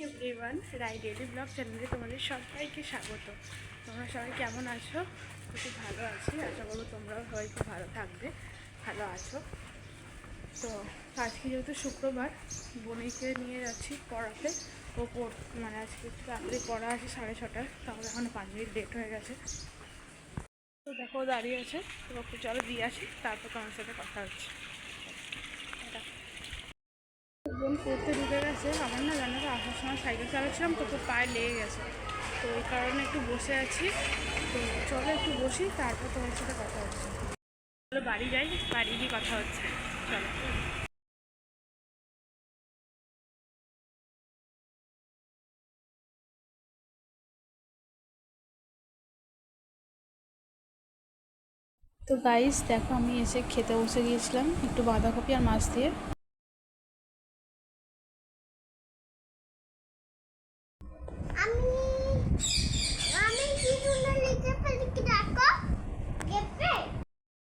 Everyone, রাই daily blog চ্যানেলে তোমাদের সবাইকে স্বাগত। তোমরা সবাই কেমন আছো? খুব ভালো আছি, আশা করবো তোমরাও সবাই খুব ভালো থাকবে, ভালো আছো। তো আজকে যেহেতু শুক্রবার, বোনকে নিয়ে যাচ্ছি পড়াতে। ও মানে আজকে একটু তাড়াতাড়ি পড়া আছে 6:30, তাহলে এখন 5 মিনিট লেট হয়ে গেছে। তো দেখো দাঁড়িয়ে আছে, তো ওকে চলো দিয়ে আসি, তারপর তোমার সাথে কথা হচ্ছে। বোন পড়তে ঢুকে গেছে। আমার না জানো তো, আসার সময় সাইকেল চালাচ্ছিলাম তো পায়ে লেগে গেছে, তো এই কারণে একটু বসে আছি। তো চলো একটু বসি, তারপর তোমার সাথে কথা হচ্ছে। চলো বাড়ি যাই, বাড়ি গিয়ে কথা হচ্ছে, চলো। তো গাইস দেখো, আমি এসে খেতে বসে গিয়েছিলাম একটু বাঁধাকপি আর মাছ দিয়ে।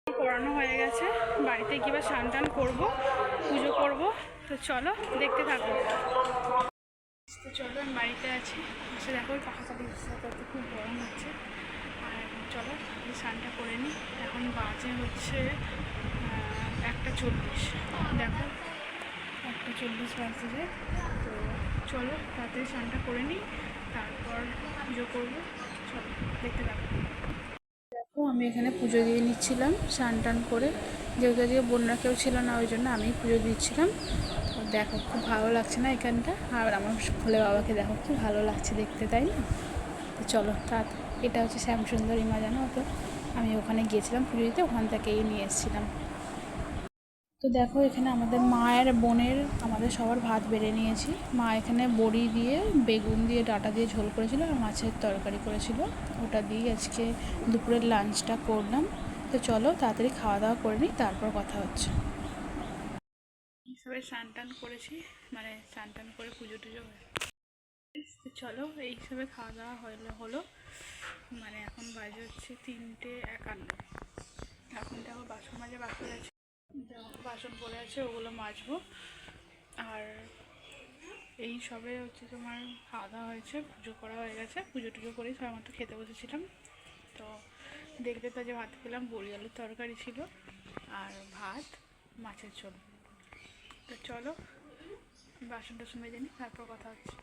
পড়ানো হয়ে গেছে, বাড়িতে গিয়ে স্নান টান করবো, পুজো করবো। তো চলো দেখতে থাকো। তো চলো আমি বাড়িতে আছি, এসে দেখো পাখা চালিয়ে খুব গরম হচ্ছে। আর চলো স্নানটা করে নিই। এখন বাজে হচ্ছে 1:40, দেখো 1:40 বাজে। তো চলো তাড়াতাড়ি স্নানটা করে নিই, তারপর পুজো করবো। চলো দেখতে থাকো। দেখো আমি এখানে পুজো দিয়ে নিচ্ছিলাম স্নান টান করে, যেহেতু আজকে বোনরা কেউ ছিল না, ওই জন্য আমি পুজো দিচ্ছিলাম। তো দেখো খুব ভালো লাগছে না এখানটা, আর আমার ভোলে বাবাকে দেখো কি ভালো লাগছে দেখতে, তাই না? তো চলো এটা হচ্ছে শ্যামসুন্দরী মা, জানো তো আমি ওখানে গিয়েছিলাম পুজো দিতে, ওখান থেকেই নিয়ে এসেছিলাম। তো দেখো এখানে আমাদের মায়ের বোনের আমাদের সবার ভাত বেড়ে নিয়েছি। মা এখানে বড়ি দিয়ে বেগুন দিয়ে ডাঁটা দিয়ে ঝোল করেছিল আর মাছের তরকারি করেছিল, ওটা দিয়ে আজকে দুপুরের লাঞ্চটা করলাম। তো চলো তাড়াতাড়ি খাওয়া দাওয়া করে নিই, তারপর কথা হচ্ছে। এইসবে স্নান টান করেছি, মানে স্নান টান করে পুজো টুজো হয়ে, তো চলো এইসবে খাওয়া দাওয়া হলো। মানে এখন বাজে হচ্ছে 3:51। এখন দেখো বাসন মাজা বাকি আছে, বাসন পড়ে আছে, ওগুলো মাজবো। আর এই সবে হচ্ছে তোমার খাওয়া দাওয়া হয়েছে, পুজো করা হয়ে গেছে, পুজো টুজো করেই সবাই মাত্র খেতে বসেছিলাম। তো দেখতে তো যে ভাত খেলাম, বড়ি আলুর তরকারি ছিল আর ভাত মাছের ঝোল। তো চলো বাসন টাসন মেজে নিই, তারপর কথা হচ্ছে।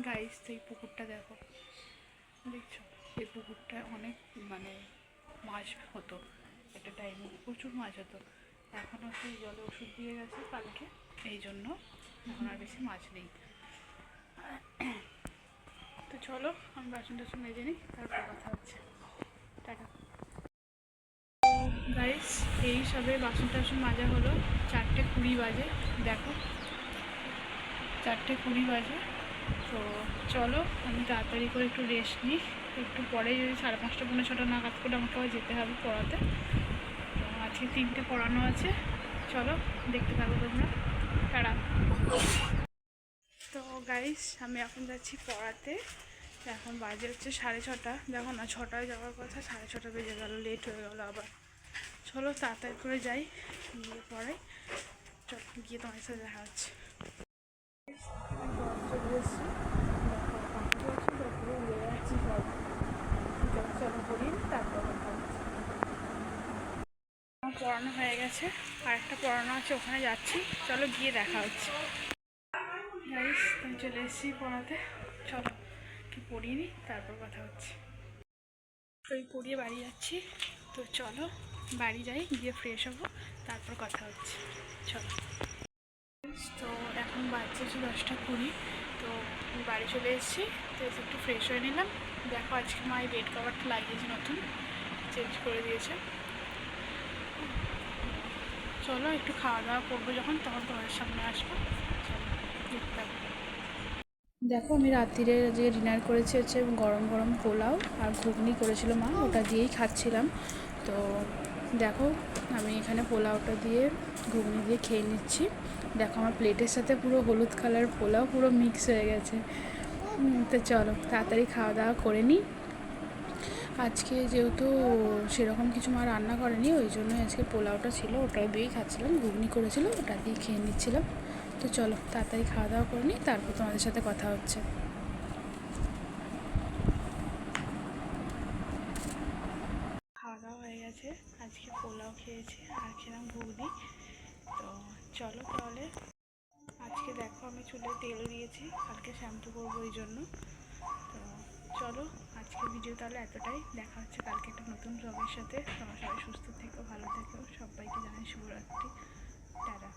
গাইস এই পুকুরটা দেখো, দেখছো এই পুকুরটা অনেক মানে মাছ হতো একটা টাইমে, প্রচুর মাছ হতো। এখন হচ্ছে জলে ওষুধ দিয়ে গেছে কালকে, এই জন্য এখন আর বেশি মাছ নেই। তো চলো আমি বাসন টাসন মেজে নিই, তারপর কথা হচ্ছে। টাটা। তো গাইস এই সবে বাসন টাসন মাজা হলো, 4:20 বাজে, দেখো 4:20 বাজে। তো চলো আমি তাড়াতাড়ি করে একটু রেস্ট নিই, একটু পরে যদি 5:30 পৌনে 6 নাগাদ করে আমাকে আবার যেতে হবে পড়াতে। তো আজকে 3টে পড়ানো আছে, চলো দেখতে থাকো তোমরা, তারা। তো গাইস আমি এখন যাচ্ছি পড়াতে, এখন বাজে হচ্ছে 6:30, দেখো না 6টায় যাওয়ার কথা, 6:30 বেজে গেল, লেট হয়ে গেলো আবার। চলো তাড়াতাড়ি করে যাই, গিয়ে পড়াই। চলো গিয়ে তোমার সাথে দেখা হচ্ছে। পড়ানো হয়ে গেছে, আর একটা পড়ানো আছে, ওখানে যাচ্ছি, চলো গিয়ে দেখা হচ্ছে। গাইস আমি চলে এসেছি পড়াতে, চলো একটু পড়িয়ে নিই, তারপর কথা হচ্ছে। ওই পড়িয়ে বাড়ি যাচ্ছি, তো চলো বাড়ি যাই, গিয়ে ফ্রেশ হবো, তারপর কথা হচ্ছে, চলো। তো এখন বাজছে 10:20, তো বাড়ি চলে এসেছি। তো এসে একটু ফ্রেশ হয়ে নিলাম। দেখো আজকে মা এই বেড কভারটা লাগিয়েছে, নতুন চেঞ্জ করে দিয়েছে। চলো একটু খাওয়া দাওয়া করবো, যখন তখন তোমাদের সামনে আসবো, চলো দেখতে থাকবো। দেখো আমি রাত্রিরে যে ডিনার করেছি হচ্ছে গরম গরম পোলাও আর ঘুগনি করেছিল মা, ওটা দিয়েই খাচ্ছিলাম। তো দেখো আমি এখানে পোলাওটা দিয়ে ঘুগনি দিয়ে খেয়ে নিচ্ছি। দেখো আমার প্লেটের সাথে পুরো হলুদ কালার পোলাও পুরো মিক্স হয়ে গেছে। তো চলো তাড়াতাড়ি খাওয়া দাওয়া করে নিই। আজকে যেহেতু সেরকম কিছু মা রান্না করেনি, ওই জন্য আজকে পোলাওটা ছিল, ওটা দিয়েই খাচ্ছিলাম, ঘুগনি করেছিল ওটা দিয়ে খেয়ে নিচ্ছিলাম। তো চলো তাড়াতাড়ি খাওয়া দাওয়া করে নিই, তারপর তোমাদের সাথে কথা হচ্ছে। খাওয়া দাওয়া হয়ে গেছে, আজকে পোলাও খেয়েছি আর খেলাম ঘুগনি। তো চলো তাহলে, আজকে দেখো আমি চুলে তেল দিয়েছি, কালকে শ্যাম্পু করবো এই জন্য। তো চলো আজকে ভিডিও তাহলে এতটাই, দেখা হচ্ছে কালকে একটা নতুন ব্লগের সাথে। তোমরা সবাই সুস্থ থেকো, ভালো থেকো, সবাইকে জানাই শুভরাত্রি, টাটা।